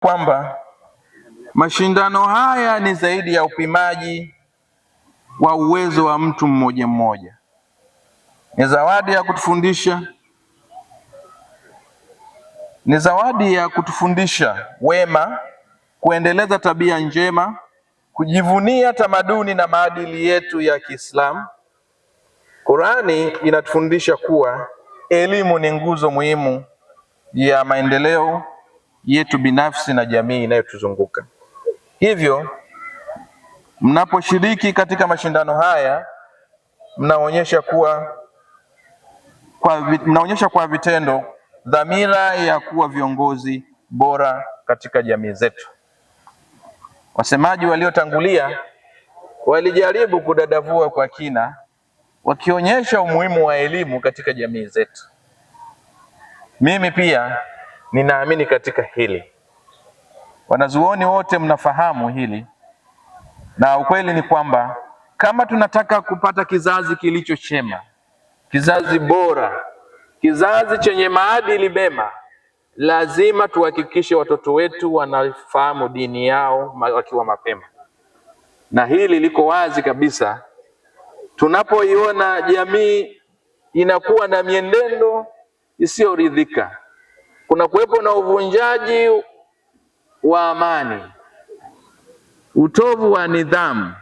kwamba mashindano haya ni zaidi ya upimaji wa uwezo wa mtu mmoja mmoja. Ni zawadi ya kutufundisha wema, kuendeleza tabia njema, kujivunia tamaduni na maadili yetu ya Kiislamu. Qur'ani inatufundisha kuwa elimu ni nguzo muhimu ya maendeleo yetu binafsi na jamii inayotuzunguka. Hivyo, mnaposhiriki katika mashindano haya, mnaonyesha kwa vitendo dhamira ya kuwa viongozi bora katika jamii zetu. Wasemaji waliotangulia walijaribu kudadavua kwa kina, wakionyesha umuhimu wa elimu katika jamii zetu. Mimi pia ninaamini katika hili. Wanazuoni wote mnafahamu hili, na ukweli ni kwamba kama tunataka kupata kizazi kilicho chema, kizazi bora, kizazi chenye maadili mema, lazima tuhakikishe watoto wetu wanafahamu dini yao wakiwa mapema. Na hili liko wazi kabisa tunapoiona jamii inakuwa na mienendo isiyoridhika. Kuna kuwepo na uvunjaji wa amani, utovu wa nidhamu,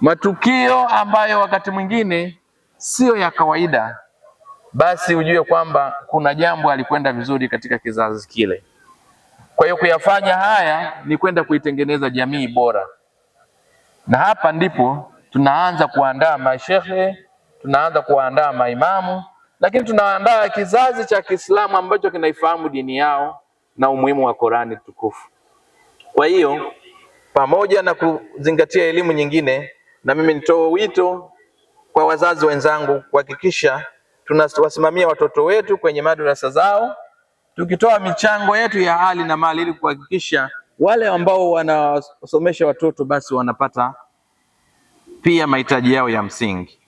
matukio ambayo wakati mwingine sio ya kawaida, basi ujue kwamba kuna jambo halikwenda vizuri katika kizazi kile. Kwa hiyo kuyafanya haya ni kwenda kuitengeneza jamii bora. Na hapa ndipo tunaanza kuandaa mashehe, tunaanza kuandaa maimamu, lakini tunaandaa kizazi cha Kiislamu ambacho kinaifahamu dini yao na umuhimu wa Qur'ani tukufu. Kwa hiyo pamoja na kuzingatia elimu nyingine, na mimi nitoe wito kwa wazazi wenzangu kuhakikisha tunawasimamia watoto wetu kwenye madrasa zao, tukitoa michango yetu ya hali na mali ili kuhakikisha wale ambao wanasomesha watoto basi wanapata pia mahitaji yao ya msingi.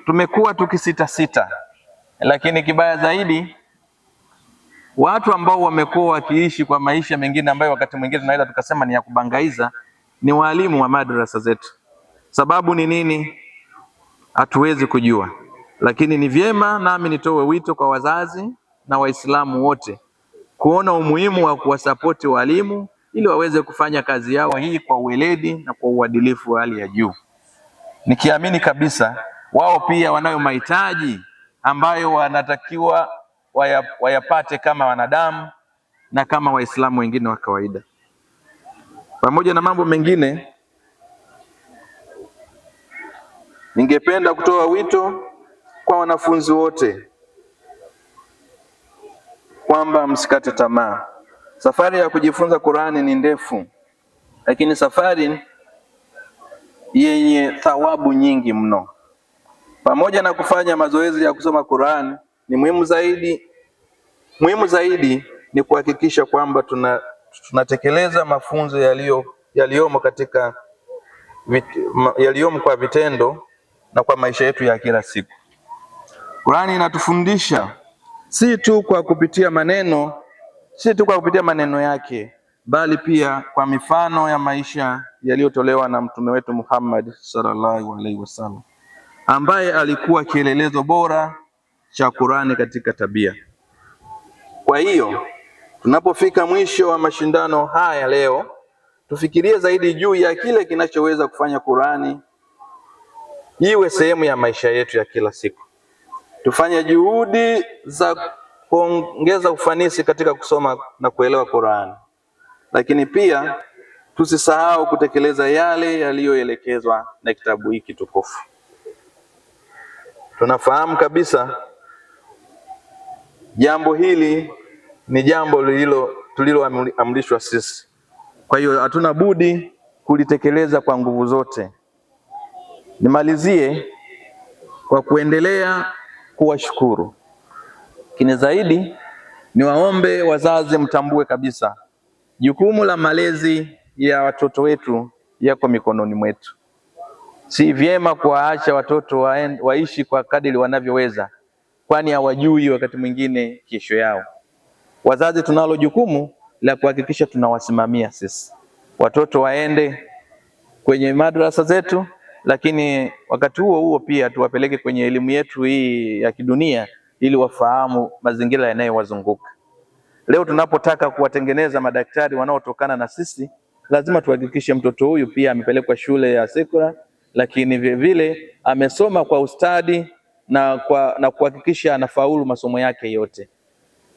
Tumekuwa tukisita, lakini kibaya zaidi watu ambao wamekuwa wakiishi kwa maisha mengine ambayo wakati mwingine tunaweza tukasema ni ya kubangaiza ni walimu wa madrasa zetu. Sababu ni nini? Hatuwezi kujua, lakini ni vyema nami nitoe wito kwa wazazi na Waislamu wote kuona umuhimu wa kuwasapoti walimu ili waweze kufanya kazi yao hii kwa uweledi na kwa uadilifu wa hali ya juu, nikiamini kabisa wao pia wanayo mahitaji ambayo wanatakiwa wayapate kama wanadamu na kama Waislamu wengine wa kawaida. Pamoja na mambo mengine, ningependa kutoa wito kwa wanafunzi wote kwamba msikate tamaa. Safari ya kujifunza Qur'ani ni ndefu, lakini safari yenye thawabu nyingi mno. Pamoja na kufanya mazoezi ya kusoma Qur'ani, ni muhimu zaidi ni kuhakikisha kwamba tunatekeleza mafunzo yaliyomo kwa vitendo na kwa maisha yetu ya kila siku. Qur'ani inatufundisha si tu kwa kupitia maneno yake, bali pia kwa mifano ya maisha yaliyotolewa na mtume wetu Muhammad sallallahu alaihi wasallam, ambaye alikuwa kielelezo bora cha Qur'ani katika tabia. Kwa hiyo tunapofika mwisho wa mashindano haya leo, tufikirie zaidi juu ya kile kinachoweza kufanya Qur'ani iwe sehemu ya maisha yetu ya kila siku. Tufanye juhudi za kuongeza ufanisi katika kusoma na kuelewa Qur'ani, lakini pia tusisahau kutekeleza yale yaliyoelekezwa na kitabu hiki tukufu. Tunafahamu kabisa jambo hili ni jambo tuliloamrishwa sisi. Kwa hiyo hatuna budi kulitekeleza kwa nguvu zote. Nimalizie kwa kuendelea kuwashukuru. Lakini zaidi niwaombe wazazi mtambue kabisa jukumu la malezi ya watoto wetu yako mikononi mwetu. Si vyema kuwaacha watoto waishi kwa kadiri wanavyoweza, kwani hawajui wakati mwingine kesho yao. Wazazi tunalo jukumu la kuhakikisha tunawasimamia sisi watoto waende kwenye madrasa zetu, lakini wakati huo huo pia tuwapeleke kwenye elimu yetu hii ya kidunia ili wafahamu mazingira yanayowazunguka. Leo tunapotaka kuwatengeneza madaktari wanaotokana na sisi, lazima tuhakikishe mtoto huyu pia amepelekwa shule ya sekula, lakini vile amesoma kwa ustadi na kuhakikisha anafaulu masomo yake yote.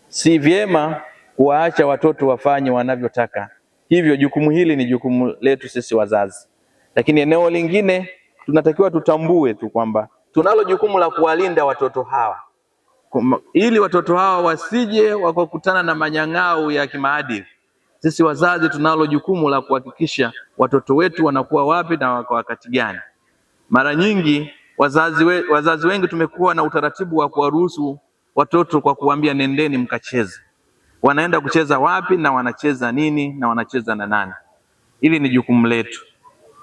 Si vyema kuwaacha watoto wafanye wanavyotaka. Hivyo jukumu hili ni jukumu letu sisi wazazi. Lakini eneo lingine tunatakiwa tutambue tu kwamba tunalo jukumu la kuwalinda watoto hawa, ili watoto hawa wasije wakakutana na manyang'au ya kimaadili. Sisi wazazi tunalo jukumu la kuhakikisha watoto wanakuwa wapi na kwa wakati gani. Mara nyingi wazazi wengi tumekuwa na utaratibu wa kuwaruhusu watoto kwa kuambia nendeni mkacheze. Wanaenda kucheza wapi na wanacheza nini na wanacheza na nani? Hili ni jukumu letu.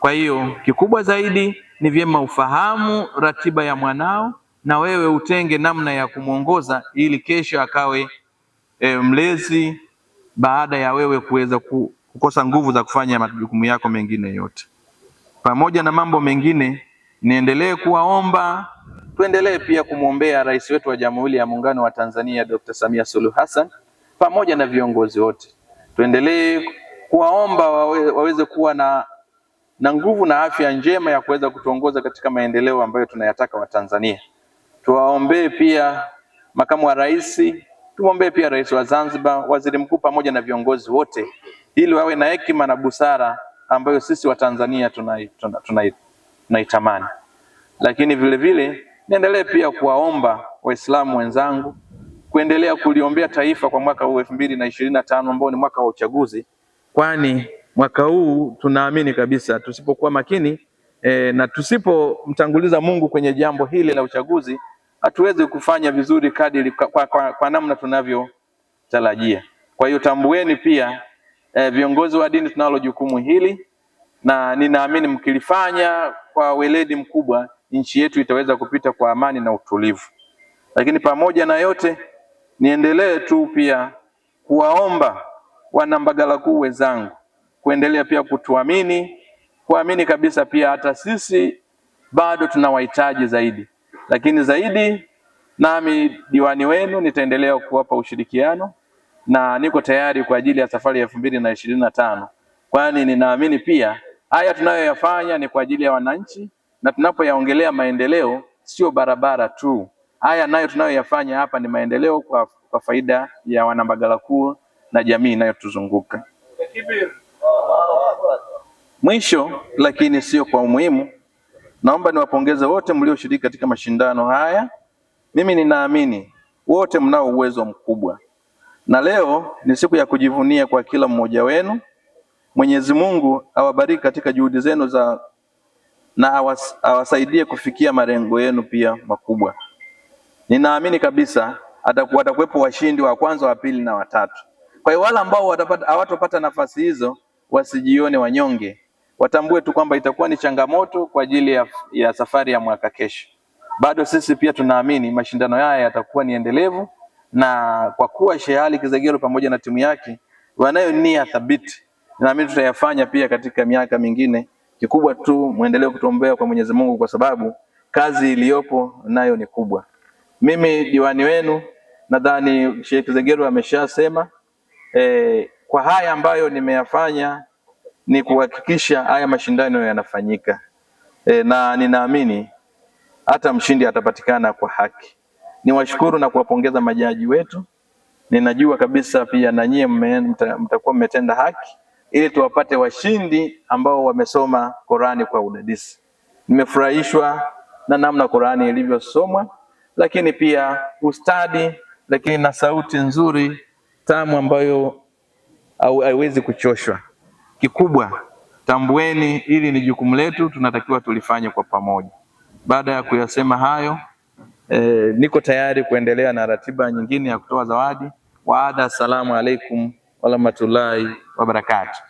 Kwa hiyo kikubwa zaidi ni vyema ufahamu ratiba ya mwanao na wewe utenge namna ya kumwongoza ili kesho akawe mlezi baada ya wewe kuweza kukosa nguvu za kufanya majukumu yako mengine yote. Pamoja na mambo mengine, niendelee kuwaomba, tuendelee pia kumwombea Rais wetu wa Jamhuri ya Muungano wa Tanzania Dr. Samia Suluhu Hassan pamoja na viongozi wote. Tuendelee kuwaomba waweze kuwa na nguvu na afya njema ya kuweza kutuongoza katika maendeleo ambayo tunayataka Watanzania. Tuwaombee pia makamu wa rais, tumwombee pia rais wa Zanzibar, waziri mkuu pamoja na viongozi wote, ili wawe na hekima na busara ambayo sisi Watanzania tunaitamani. Lakini vile vile niendelee pia kuwaomba Waislamu wenzangu kuendelea kuliombea taifa kwa mwaka huu 2025 ambao ni mwaka wa uchaguzi, kwani mwaka huu tunaamini kabisa tusipokuwa makini na tusipomtanguliza Mungu kwenye jambo hili la uchaguzi, hatuwezi kufanya vizuri kadiri kwa namna tunavyotarajia. Kwa hiyo tambueni pia viongozi wa dini tunalo jukumu hili, na ninaamini mkilifanya kwa weledi mkubwa, nchi yetu itaweza kupita kwa amani na utulivu. Lakini pamoja na yote, niendelee tu pia kuwaomba wana Mbagala Kuu wenzangu kuendelea pia kuamini kabisa pia hata sisi bado tunawahitaji zaidi. Lakini zaidi, nami diwani wenu nitaendelea kuwapa ushirikiano na niko tayari kwa ajili ya safari ya 2025, kwani ninaamini pia haya tunayoyafanya ni kwa ajili ya wananchi, na tunapoyaongelea maendeleo sio barabara tu. Haya nayo tunayoyafanya hapa ni maendeleo kwa faida ya wana Mbagala Kuu na jamii inayotuzunguka. Mwisho lakini sio kwa umuhimu, naomba niwapongeze wote mlioshiriki katika mashindano haya. Mimi ninaamini wote mnao uwezo mkubwa, na leo ni siku ya kujivunia kwa kila mmoja wenu. Mwenyezi Mungu awabariki katika juhudi zenu na awasaidie kufikia malengo yenu pia makubwa. Ninaamini kabisa watakuwepo washindi wa kwanza, wa pili na watatu. Kwa hiyo wale ambao hawatopata nafasi hizo wasijione wanyonge, watambue tu kwamba itakuwa ni changamoto kwa ajili ya safari ya mwaka kesho. Bado sisi pia tunaamini mashindano haya yatakuwa ni endelevu, na kwa kuwa Sheikh Ali Kizegero pamoja na timu yake wanayo nia thabiti, naamini tutayafanya pia katika miaka mingine. Kikubwa tu muendelee kutuombea kwa Mwenyezi Mungu, kwa sababu kazi iliyopo nayo ni kubwa. Mimi diwani wenu nadhani Sheikh Kizegero ameshasema kwa haya ambayo nimeyafanya ni kuhakikisha haya mashindano yanafanyika, na ninaamini hata mshindi atapatikana kwa haki. Niwashukuru na kuwapongeza majaji wetu. Ninajua kabisa pia na nyie mtakuwa mmetenda haki ili tuwapate washindi ambao wamesoma Qur'ani kwa udadisi. Nimefurahishwa na namna Qur'ani ilivyosomwa, lakini pia ustadi, lakini na sauti nzuri tamu ambayo haiwezi kuchoshwa. Kikubwa tambueni, ili ni jukumu letu, tunatakiwa tulifanye kwa pamoja. Baada ya kuyasema hayo, niko tayari kuendelea na ratiba nyingine ya kutoa zawadi. Assalamu alaikum warahmatullahi wabarakatuh.